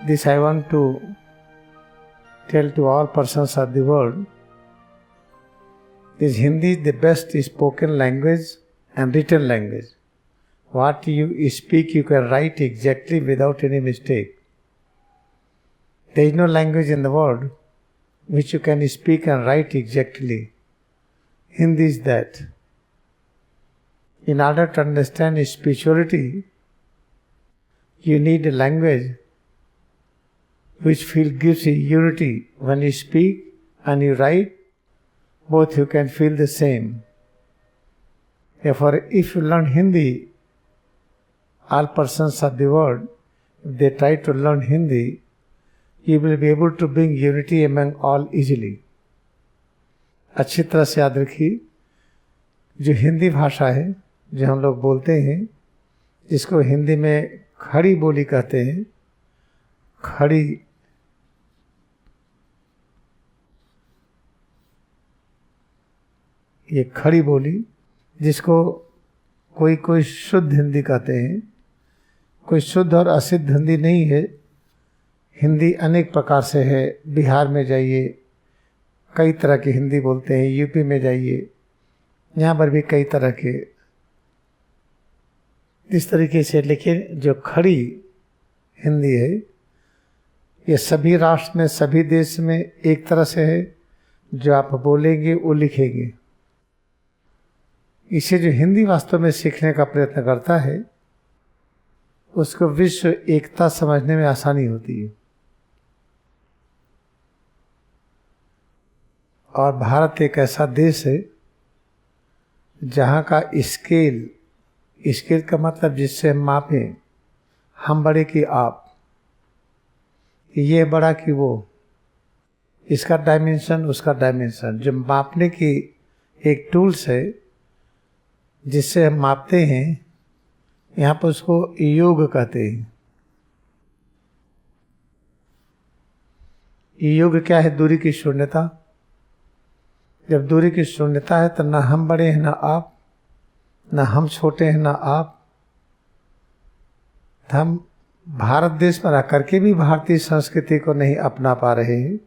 this I want to tell to all persons of the world. This Hindi is the best spoken language and written language. What you speak, you can write exactly without any mistake. There is no language in the world which you can speak and write exactly. Hindi is that. In order to understand spirituality, you need a language which gives you unity. When you speak and you write, both you can feel the same. Therefore, if you learn Hindi, all persons of the world, if they try to learn Hindi, you will be able to bring unity among all easily. अच्छी तरह से याद रखिए, जो हिंदी भाषा है, जो हम लोग बोलते हैं, जिसको हिंदी में खड़ी बोली कहते हैं, खड़ी ये खड़ी बोली, जिसको कोई शुद्ध हिंदी कहते हैं, कोई शुद्ध और अशुद्ध हिंदी नहीं है। हिंदी अनेक प्रकार से है। बिहार में जाइए, कई तरह की हिंदी बोलते हैं। यूपी में जाइए, यहाँ पर भी कई तरह के इस तरीके से। लेकिन जो खड़ी हिंदी है, ये सभी राष्ट्र में, सभी देश में एक तरह से है। जो आप बोलेंगे वो लिखेंगे। इसे जो हिंदी वास्तव में सीखने का प्रयत्न करता है, उसको विश्व एकता समझने में आसानी होती है। और भारत एक ऐसा देश है जहाँ का स्केल का मतलब जिससे हम मापें, हम बड़े कि आप, ये बड़ा कि वो, इसका डायमेंशन उसका डायमेंशन, जो मापने की एक टूल्स है जिससे हम मापते हैं, यहाँ पर उसको योग कहते हैं। योग क्या है? दूरी की शून्यता। जब दूरी की शून्यता है तो ना हम बड़े हैं ना आप, ना हम छोटे हैं ना आप। हम भारत देश में रह करके भी भारतीय संस्कृति को नहीं अपना पा रहे हैं।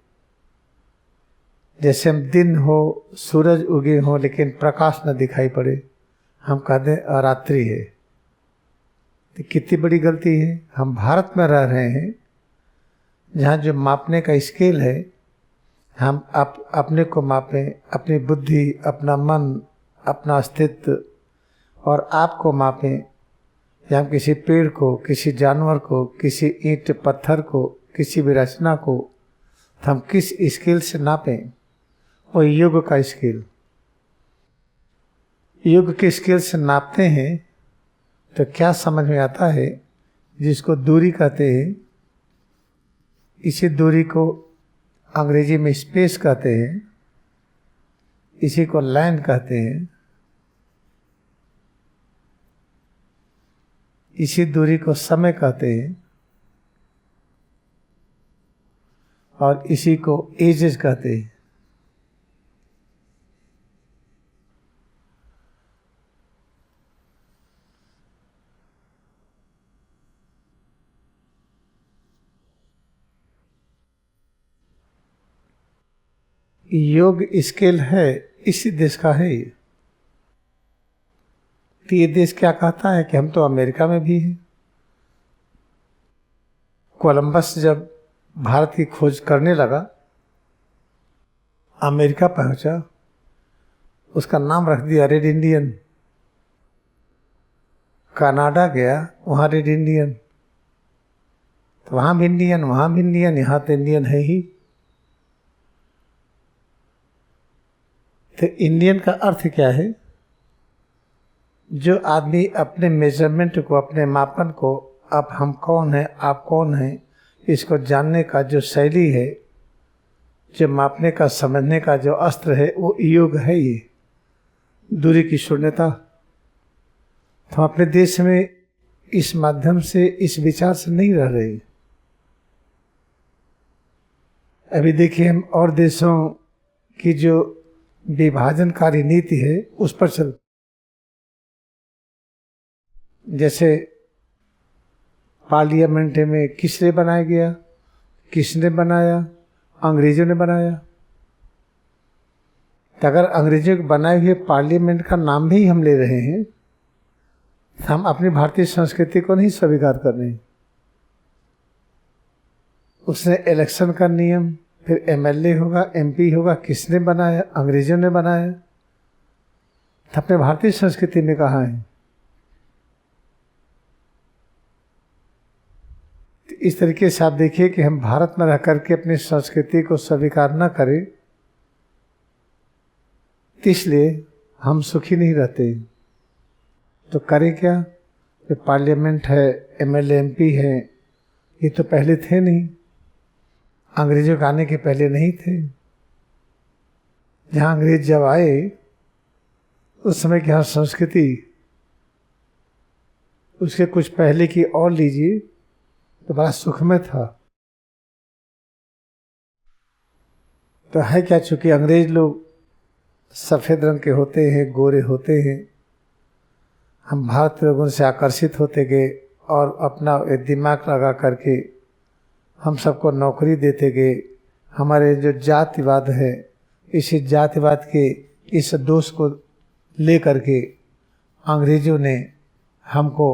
जैसे हम दिन हो, सूरज उगे हो, लेकिन प्रकाश न दिखाई पड़े, हम कहते हैं रात्रि है। तो कितनी बड़ी गलती है। हम भारत में रह रहे हैं जहाँ जो मापने का स्केल है, हम अपने को मापें, अपनी बुद्धि, अपना मन, अपना अस्तित्व, और आपको मापें। या हम किसी पेड़ को, किसी जानवर को, किसी ईंट पत्थर को, किसी भी रचना को, तो हम किस स्केल से नापें? वो योग का स्केल। योग के स्केल से नापते हैं तो क्या समझ में आता है? जिसको दूरी कहते हैं, इसी दूरी को अंग्रेजी में स्पेस कहते हैं, इसी को लैंड कहते हैं, इसी दूरी को समय कहते हैं, और इसी को एजेस कहते हैं। योग स्केल है, इसी देश का है ये। तो ये देश क्या कहता है कि हम तो अमेरिका में भी हैं। कोलंबस जब भारत की खोज करने लगा, अमेरिका पहुंचा, उसका नाम रख दिया रेड इंडियन। कनाडा गया, वहाँ रेड इंडियन। तो वहाँ भी इंडियन, वहाँ भी इंडियन, यहाँ तो इंडियन है ही। तो इंडियन का अर्थ क्या है? जो आदमी अपने मेजरमेंट को, अपने मापन को, अब हम कौन है, आप कौन है, इसको जानने का जो शैली है, जो मापने का, समझने का जो अस्त्र है, वो योग है। ये दूरी की शून्यता। तो अपने देश में इस माध्यम से, इस विचार से नहीं रह रहे। अभी देखिए, हम और देशों की जो विभाजनकारी नीति है उस पर चल, जैसे पार्लियामेंट में किस लिए बनाया गया? किसने बनाया? अंग्रेजों ने बनाया। तो अगर अंग्रेजों के बनाए हुए पार्लियामेंट का नाम भी हम ले रहे हैं, हम अपनी भारतीय संस्कृति को नहीं स्वीकार कर रहे हैं। उसने इलेक्शन का नियम, फिर एमएलए होगा, एमपी होगा, किसने बनाया? अंग्रेजों ने बनाया। तो अपने भारतीय संस्कृति में कहाँ है? तो इस तरीके से आप देखिए कि हम भारत में रह करके अपनी संस्कृति को स्वीकार न करें, इसलिए हम सुखी नहीं रहते। तो करें क्या? जो पार्लियामेंट है, एमएलए एमपी है, ये तो पहले थे नहीं, अंग्रेजों के आने के पहले नहीं थे। जहाँ अंग्रेज जब आए उस समय की यहाँ संस्कृति उसके कुछ पहले की और लीजिए तो बड़ा सुखमय था। तो है क्या, चूंकि अंग्रेज लोग सफ़ेद रंग के होते हैं, गोरे होते हैं, हम भारत लोगों से आकर्षित होते गए और अपना दिमाग लगा करके हम सबको नौकरी देते गए। हमारे जो जातिवाद है, इसी जातिवाद के इस दोष को ले करके अंग्रेजों ने हमको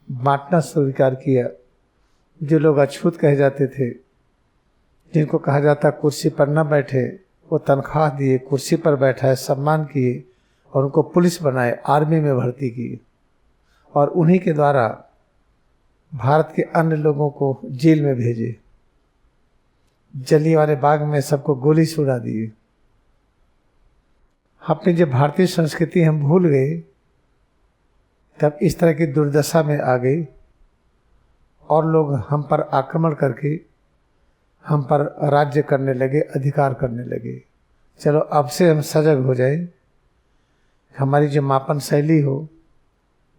बांटना स्वीकार किया। जो लोग अछूत कहे जाते थे, जिनको कहा जाता कुर्सी पर न बैठे, वो तनख्वाह दिए, कुर्सी पर बैठाए, सम्मान किए और उनको पुलिस बनाए, आर्मी में भर्ती किए और उन्हीं के द्वारा भारत के अन्य लोगों को जेल में भेजे। जलियांवाला बाग में सबको गोली से उड़ा दिए। अपनी जब भारतीय संस्कृति हम भूल गए, तब इस तरह की दुर्दशा में आ गई और लोग हम पर आक्रमण करके हम पर राज्य करने लगे, अधिकार करने लगे। चलो अब से हम सजग हो जाए, हमारी जो मापन शैली हो,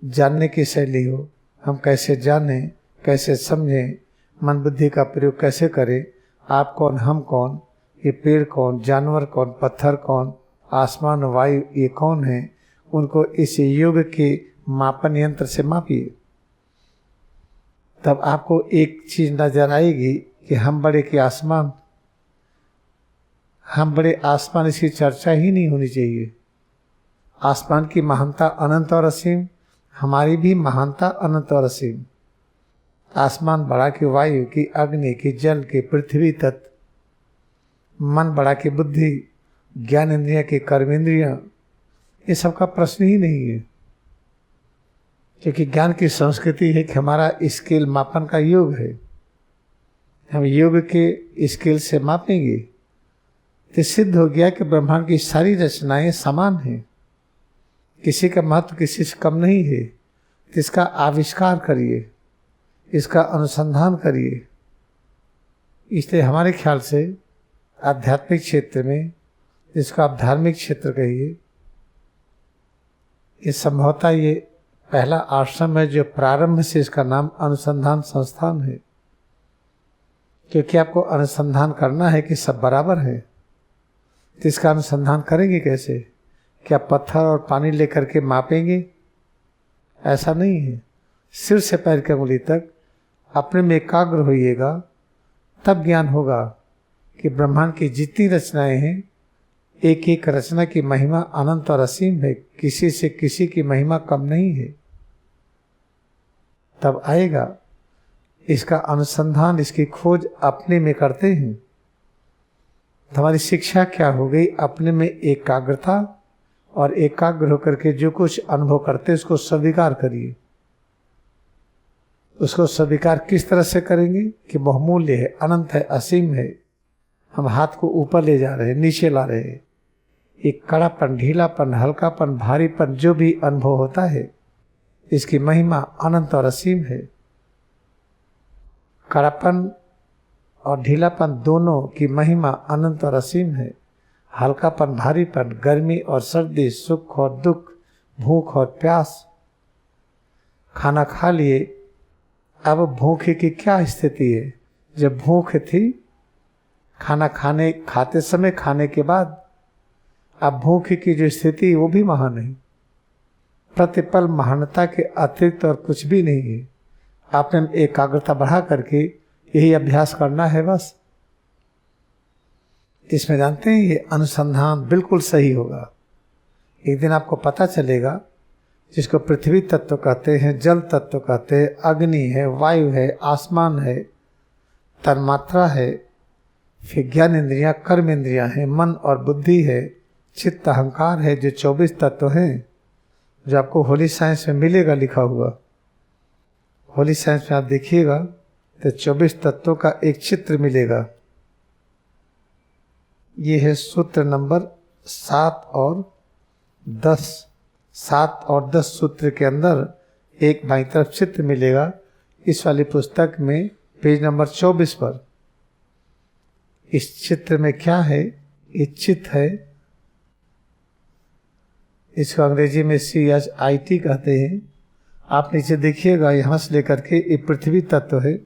जानने की शैली हो, हम कैसे जानें, कैसे समझें, मन बुद्धि का प्रयोग कैसे करें, आप कौन, हम कौन, ये पेड़ कौन, जानवर कौन, पत्थर कौन, आसमान वायु ये कौन है, उनको इस योग के मापन यंत्र से मापिए। तब आपको एक चीज नजर आएगी कि हम बड़े कि आसमान, हम बड़े आसमान, इसकी चर्चा ही नहीं होनी चाहिए। आसमान की महानता अनंत और असीम, हमारी भी महानता अनंत और असीम। आसमान बड़ा कि वायु की, अग्नि की, जल की, पृथ्वी तत्व, मन बड़ा कि बुद्धि, ज्ञान इंद्रिया की, कर्म इंद्रियां, ये सब का प्रश्न ही नहीं है। क्योंकि ज्ञान की संस्कृति है कि हमारा स्केल मापन का योग है। हम योग के स्केल से मापेंगे तो सिद्ध हो गया कि ब्रह्मांड की सारी रचनाएं समान हैं, किसी का महत्व किसी से कम नहीं है। तो इसका आविष्कार करिए, इसका अनुसंधान करिए। इसलिए हमारे ख्याल से आध्यात्मिक क्षेत्र में, जिसको आप धार्मिक क्षेत्र कहिए, ये संभवतः ये पहला आश्रम है जो प्रारंभ से इसका नाम अनुसंधान संस्थान है। क्योंकि आपको अनुसंधान करना है कि सब बराबर है। तो इसका अनुसंधान करेंगे कैसे? क्या पत्थर और पानी लेकर के मापेंगे? ऐसा नहीं है। सिर से पैर की उंगली तक अपने में एकाग्र होइएगा, तब ज्ञान होगा कि ब्रह्मांड की जितनी रचनाएं हैं, एक एक रचना की महिमा अनंत और असीम है, किसी से किसी की महिमा कम नहीं है। तब आएगा इसका अनुसंधान, इसकी खोज अपने में करते हैं। हमारी शिक्षा क्या हो गई? अपने में एकाग्रता, और एकाग्र होकर के जो कुछ अनुभव करते उसको स्वीकार करिए। उसको स्वीकार किस तरह से करेंगे कि बहुमूल्य है, अनंत है, असीम है। हम हाथ को ऊपर ले जा रहे हैं, नीचे ला रहे हैं। एक कड़ापन, ढीलापन, हल्कापन, भारीपन जो भी अनुभव होता है, इसकी महिमा अनंत और असीम है। कड़ापन और ढीलापन दोनों की महिमा अनंत और असीम है। हल्कापन, भारीपन, गर्मी और सर्दी, सुख और दुख, भूख और प्यास। खाना खा लिए, अब भूखे की क्या स्थिति है? जब भूख थी खाना खाते समय, खाने के बाद, अब भूख की जो स्थिति वो भी महान है। प्रतिपल महानता के अतिरिक्त और कुछ भी नहीं है। आपने एकाग्रता बढ़ा करके यही अभ्यास करना है बस। इसमें जानते हैं ये अनुसंधान बिल्कुल सही होगा। एक दिन आपको पता चलेगा, जिसको पृथ्वी तत्व कहते हैं, जल तत्व कहते हैं, अग्नि है, वायु है, आसमान है, तन्मात्रा है, फिर ज्ञान इंद्रियां, कर्म इंद्रियां हैं, मन और बुद्धि है, चित्त अहंकार है, जो 24 तत्व हैं, जो आपको होली साइंस में मिलेगा लिखा हुआ। होली साइंस में आप देखिएगा तो 24 तत्वों का एक चित्र मिलेगा। ये है सूत्र नंबर 7 और 10। 7 और 10 सूत्र के अंदर एक बाईं तरफ चित्र मिलेगा। इस वाली पुस्तक में पेज नंबर 24 पर इस चित्र में क्या है? ये चित्र है, इसको अंग्रेजी में CHIT कहते हैं। आप नीचे देखिएगा, यहाँ से लेकर के ये पृथ्वी तत्व है,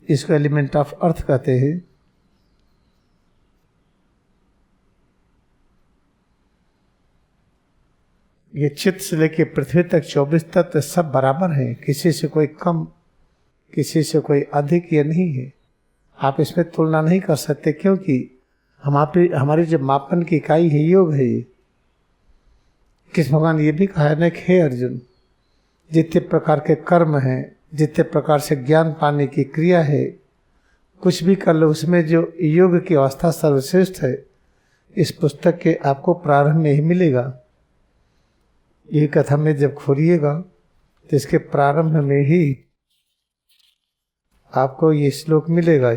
इसको एलिमेंट ऑफ अर्थ कहते हैं। ये चित्त से लेके पृथ्वी तक 24 तत्व सब बराबर हैं, किसी से कोई कम, किसी से कोई अधिक ये नहीं है। आप इसमें तुलना नहीं कर सकते, क्योंकि हमारी जो मापन की इकाई है योग है। ये कृष्ण भगवान ये भी कहा है ना कि हे अर्जुन, जितने प्रकार के कर्म हैं, जितने प्रकार से ज्ञान पाने की क्रिया है, कुछ भी कर लो, उसमें जो योग की अवस्था सर्वश्रेष्ठ है, इस पुस्तक के आपको प्रारंभ में ही मिलेगा। ये कथा में जब खोलिएगा तो इसके प्रारंभ में ही आपको ये श्लोक मिलेगा।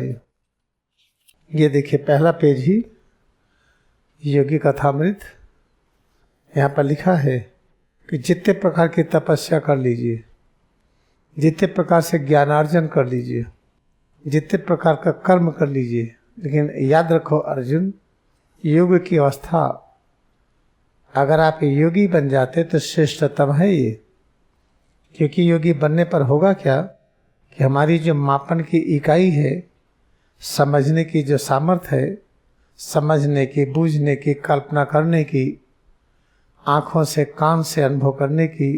ये देखिए पहला पेज ही योगी कथामृत। यहाँ पर लिखा है कि जितने प्रकार की तपस्या कर लीजिए, जितने प्रकार से ज्ञानार्जन कर लीजिए, जितने प्रकार का कर्म कर लीजिए, लेकिन याद रखो अर्जुन, योग की अवस्था अगर आप योगी बन जाते तो श्रेष्ठतम है ये। क्योंकि योगी बनने पर होगा क्या कि हमारी जो मापन की इकाई है, समझने की जो सामर्थ्य है, समझने की, बूझने की, कल्पना करने की, आँखों से, कान से अनुभव करने की,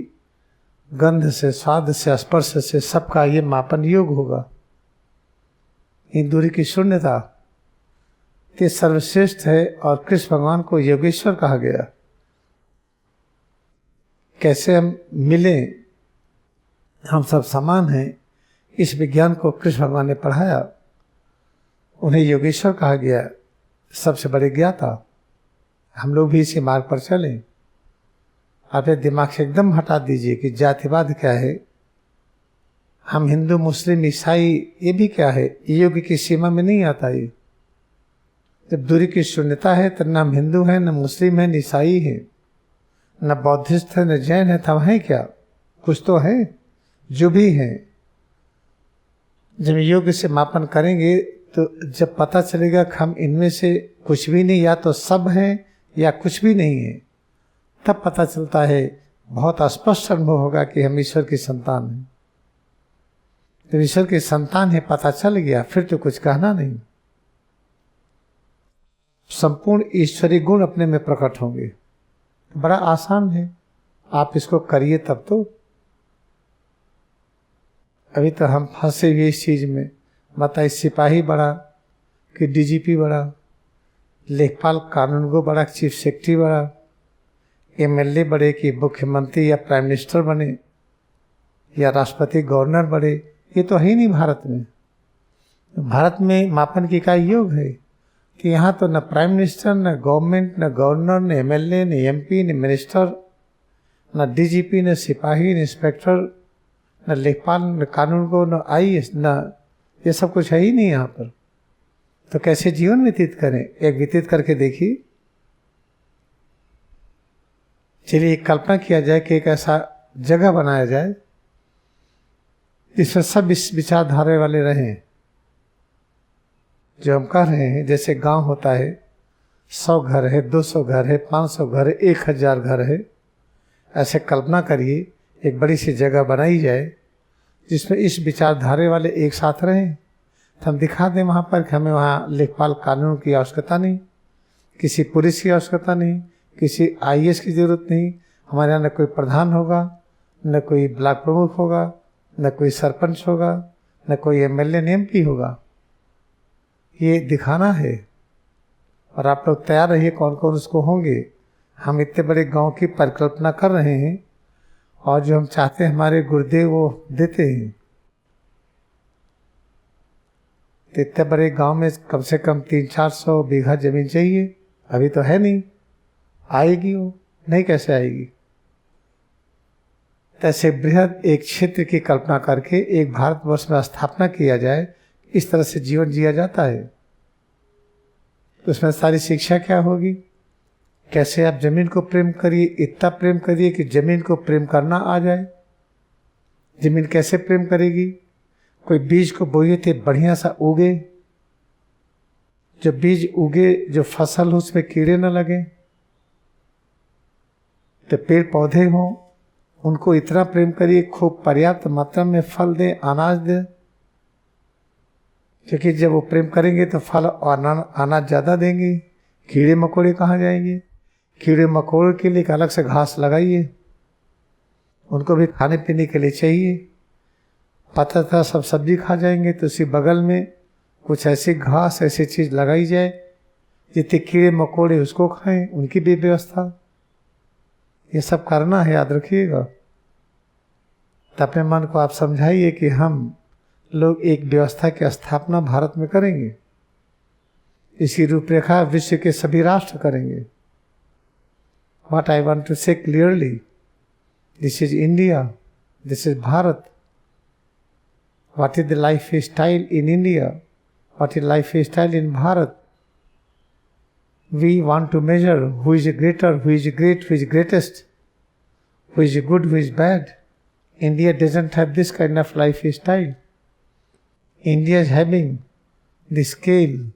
गंध से, स्वाद से, स्पर्श से, सबका ये मापन योग होगा। इन दूरी की शून्यता ये सर्वश्रेष्ठ है और कृष्ण भगवान को योगेश्वर कहा गया। कैसे हम मिलें, हम सब समान हैं, इस विज्ञान को कृष्ण भगवान ने पढ़ाया। उन्हें योगेश्वर कहा गया, सबसे बड़े ज्ञाता। हम लोग भी इसी मार्ग पर चलें। अपने दिमाग से एकदम हटा दीजिए कि जातिवाद क्या है, हम हिंदू, मुस्लिम, ईसाई, ये भी क्या है, योग की सीमा में नहीं आता। ये जब दूरी की शून्यता है तो न हम हिंदू हैं, न मुस्लिम हैं, न ईसाई हैं, न बौद्धिस्ट है, न जैन है, तब है क्या? कुछ तो है, जो भी है। जब योग से मापन करेंगे तो जब पता चलेगा कि हम इनमें से कुछ भी नहीं, या तो सब हैं या कुछ भी नहीं है, तब पता चलता है, बहुत स्पष्ट अनुभव होगा कि हम ईश्वर की संतान हैं। जब ईश्वर की संतान है पता चल गया, फिर तो कुछ कहना नहीं। संपूर्ण ईश्वरी गुण अपने में प्रकट होंगे। बड़ा आसान है, आप इसको करिए तब तो। अभी तो हम फंसे हुए इस चीज में। बताइए, सिपाही बड़ा कि DGP बड़ा, लेखपाल कानून को बड़ा, चीफ सेक्रेटरी बड़ा, MLA बड़े कि मुख्यमंत्री या प्राइम मिनिस्टर बने या राष्ट्रपति गवर्नर बड़े, ये तो है ही नहीं भारत में। भारत में मापन की इकाई योग है कि यहाँ तो न प्राइम मिनिस्टर, न गवर्नमेंट, न गवर्नर, न MLA, न MP, न मिनिस्टर, न DGP, न सिपाही, न इंस्पेक्टर, न लेखपाल, न कानून को, न IAS, न ये सब कुछ है ही नहीं यहाँ पर। तो कैसे जीवन व्यतीत करें? एक व्यतीत करके देखिए। चलिए एक कल्पना किया जाए कि एक ऐसा जगह बनाया जाए जिसमें सब इस विचारधारा वाले रहें। जो हम कह रहे हैं, जैसे गांव होता है, 100 घर है, 200 घर है, 500 घर है, 1000 घर है, ऐसे कल्पना करिए एक बड़ी सी जगह बनाई जाए जिसमें इस विचारधारे वाले एक साथ रहें। तो हम दिखा दें वहाँ पर कि हमें वहाँ लेखपाल कानून की आवश्यकता नहीं, किसी पुलिस की आवश्यकता नहीं, किसी IAS की जरूरत नहीं। हमारे यहाँ न कोई प्रधान होगा, न कोई ब्लॉक प्रमुख होगा, न कोई सरपंच होगा, न कोई एमएलए न एमपी होगा। ये दिखाना है और आप लोग तैयार रहिए कौन कौन उसको होंगे। हम इतने बड़े गांव की परिकल्पना कर रहे हैं और जो हम चाहते हैं हमारे गुरुदेव वो देते हैं। तो इतने बड़े गांव में कम से कम 300-400 बीघा जमीन चाहिए। अभी तो है नहीं, आएगी वो, नहीं कैसे आएगी। ऐसे बृहद एक क्षेत्र की कल्पना करके एक भारतवर्ष में स्थापना किया जाए, इस तरह से जीवन जिया जाता है। तो उसमें सारी शिक्षा क्या होगी, कैसे आप जमीन को प्रेम करिए, इतना प्रेम करिए कि जमीन को प्रेम करना आ जाए। जमीन कैसे प्रेम करेगी, कोई बीज को बोइए थे बढ़िया सा उगे, जो बीज उगे, जो फसल हो उसमें कीड़े न लगे, तो पेड़ पौधे हों, उनको इतना प्रेम करिए खूब पर्याप्त मात्रा में फल दे, अनाज दे। क्योंकि जब वो प्रेम करेंगे तो फल और अनाज ज़्यादा देंगे। कीड़े मकोड़े कहाँ जाएंगे, कीड़े मकोड़े के लिए एक अलग से घास लगाइए, उनको भी खाने पीने के लिए चाहिए। पता था सब सब्जी खा जाएंगे तो उसी बगल में कुछ ऐसी घास, ऐसी चीज़ लगाई जाए जितने कीड़े मकोड़े उसको खाएं, उनकी भी व्यवस्था। ये सब करना है, याद रखिएगा। तो अपने मन को आप समझाइए कि हम लोग एक व्यवस्था की स्थापना भारत में करेंगे। इसकी रूपरेखा विश्व के सभी राष्ट्र करेंगे। What I want to say clearly, this is India, this is Bharat. What is the lifestyle in India? What is lifestyle in Bharat? We want to measure who is greater, who is great, who is greatest, who is good, who is bad. India doesn't have this kind of lifestyle. India is having the scale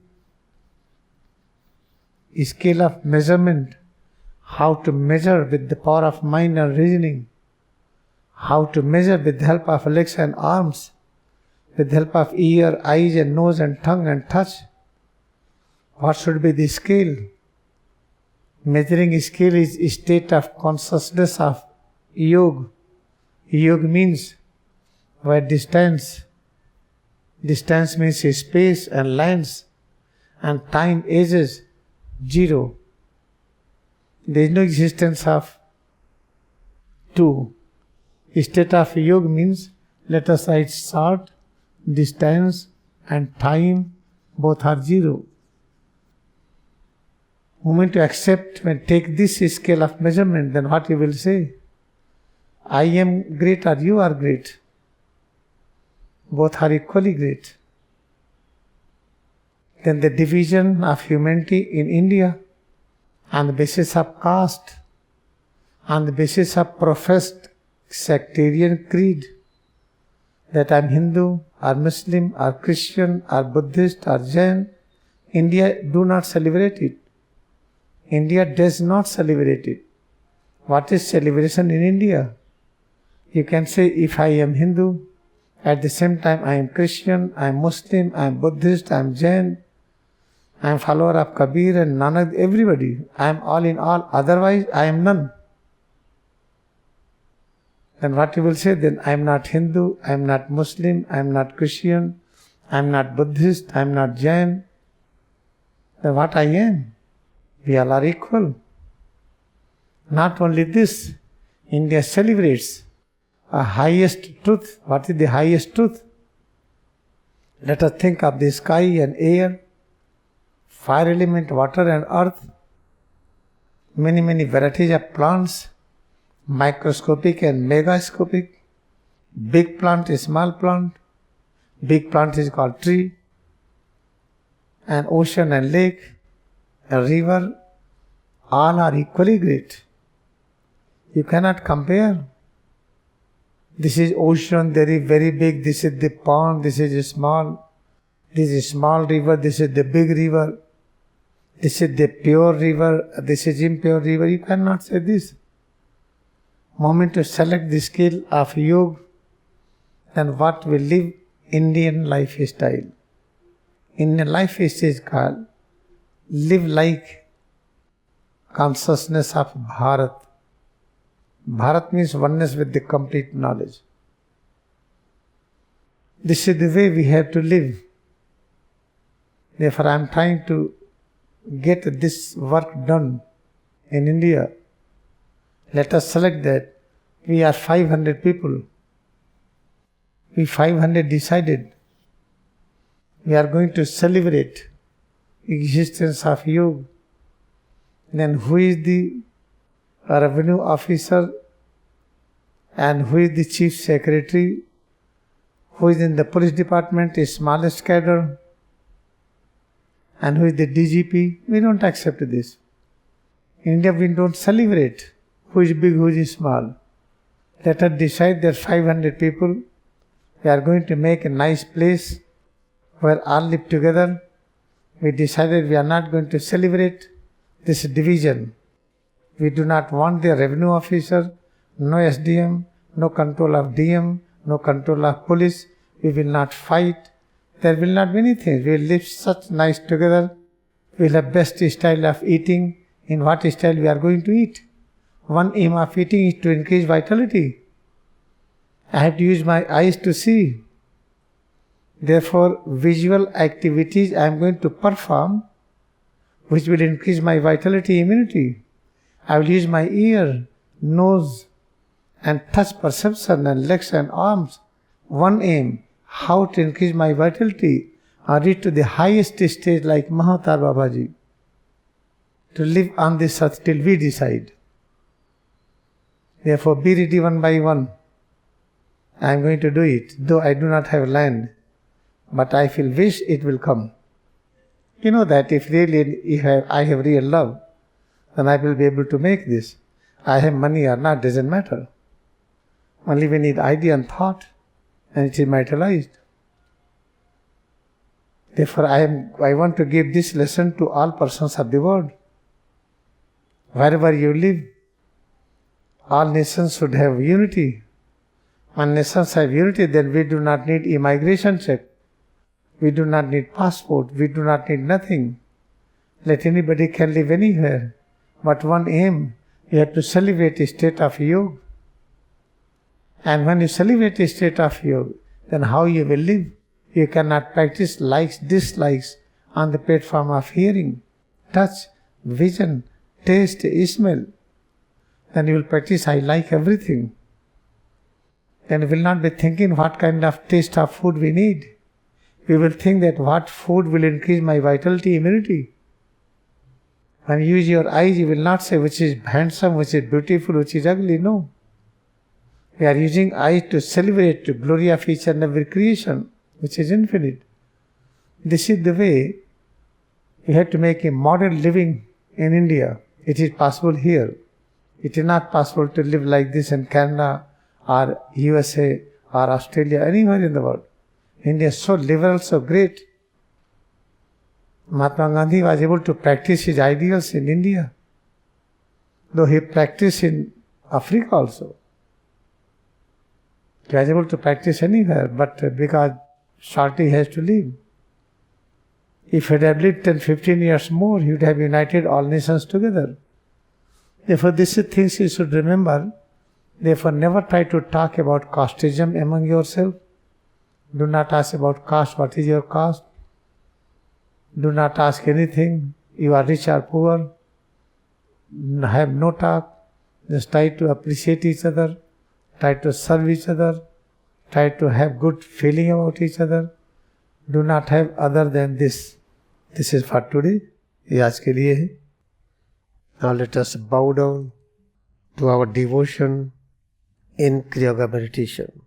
of measurement, how to measure with the power of mind and reasoning, how to measure with the help of legs and arms, with the help of ear, eyes and nose and tongue and touch. What should be the scale? Measuring scale is a state of consciousness of yoga. Yoga means where distance means space and length and time ages zero. There is no existence of two. State of yoga means let us write short, distance and time both are zero. Moment to accept when take this scale of measurement, then what you will say? I am great or you are great. Both are equally great. Then the division of humanity in India on the basis of caste, on the basis of professed sectarian creed, that I am Hindu or Muslim or Christian or Buddhist or Jain, India do not celebrate it. India does not celebrate it. What is celebration in India? You can say, if I am Hindu, at the same time I am Christian, I am Muslim, I am Buddhist, I am Jain, I am follower of Kabir and Nanak, everybody. I am all in all, otherwise I am none. Then what you will say? Then I am not Hindu, I am not Muslim, I am not Christian, I am not Buddhist, I am not Jain. Then what I am? We all are equal. Not only this, India celebrates a highest truth. What is the highest truth? Let us think of the sky and air, fire element, water and earth, many varieties of plants, microscopic and megascopic, big plant, small plant, big plant is called tree, and ocean and lake, a river, all are equally great. You cannot compare. This is ocean, there is very big, this is the pond, this is small, this is small river, this is the big river, this is the pure river, this is impure river. You cannot say this. Moment to select the scale of yoga, then what will live Indian lifestyle. Indian lifestyle is called live like consciousness of Bharat. Bharat means oneness with the complete knowledge. This is the way we have to live. Therefore, I am trying to get this work done in India. Let us select that. We are 500 people. We 500 decided we are going to celebrate existence of yoga. Then who is the revenue officer and who is the chief secretary, who is in the police department, is smallest cadre, and who is the DGP? We don't accept this. In India we don't celebrate who is big, who is small. Let us decide that 500 people, we are going to make a nice place where all live together. We decided we are not going to celebrate this division. We do not want the revenue officer, no SDM, no control of DM, no control of police. We will not fight. There will not be anything. We will live such nice together. We will have best style of eating. In what style we are going to eat? One aim of eating is to increase vitality. I have to use my eyes to see. Therefore, visual activities I am going to perform which will increase my vitality, immunity. I will use my ear, nose and touch perception and legs and arms. One aim, how to increase my vitality or reach to the highest stage like Mahatar Babaji. To live on this earth till we decide. Therefore, be ready one by one. I am going to do it, though I do not have land, but I feel wish it will come. You know that if I have real love, then I will be able to make this. I have money or not, doesn't matter. Only we need idea and thought, and it is materialized. Therefore, I want to give this lesson to all persons of the world. Wherever you live, all nations should have unity. When nations have unity, then we do not need immigration check. We do not need passport. We do not need nothing. Let anybody can live anywhere. But one aim, you have to celebrate a state of yoga. And when you celebrate a state of yoga, then how you will live? You cannot practice likes, dislikes on the platform of hearing, touch, vision, taste, smell. Then you will practice I like everything. Then you will not be thinking what kind of taste of food we need. We will think that what food will increase my vitality, immunity. When you use your eyes, you will not say which is handsome, which is beautiful, which is ugly. No. We are using eyes to celebrate the glory of each and every creation, which is infinite. This is the way we have to make a modern living in India. It is possible here. It is not possible to live like this in Canada or USA or Australia, anywhere in the world. India is so liberal, so great. Mahatma Gandhi was able to practice his ideals in India, though he practiced in Africa also. He was able to practice anywhere, but because shortly he has to leave. If he had lived 10-15 years more, he would have united all nations together. Therefore, these are things you should remember. Therefore, never try to talk about casteism among yourself. Do not ask about caste, what is your caste? Do not ask anything. You are rich or poor. Have no talk. Just try to appreciate each other. Try to serve each other. Try to have good feeling about each other. Do not have other than this. This is for today. ये आज के लिए है. Now let us bow down to our devotion in Kriya Yoga meditation.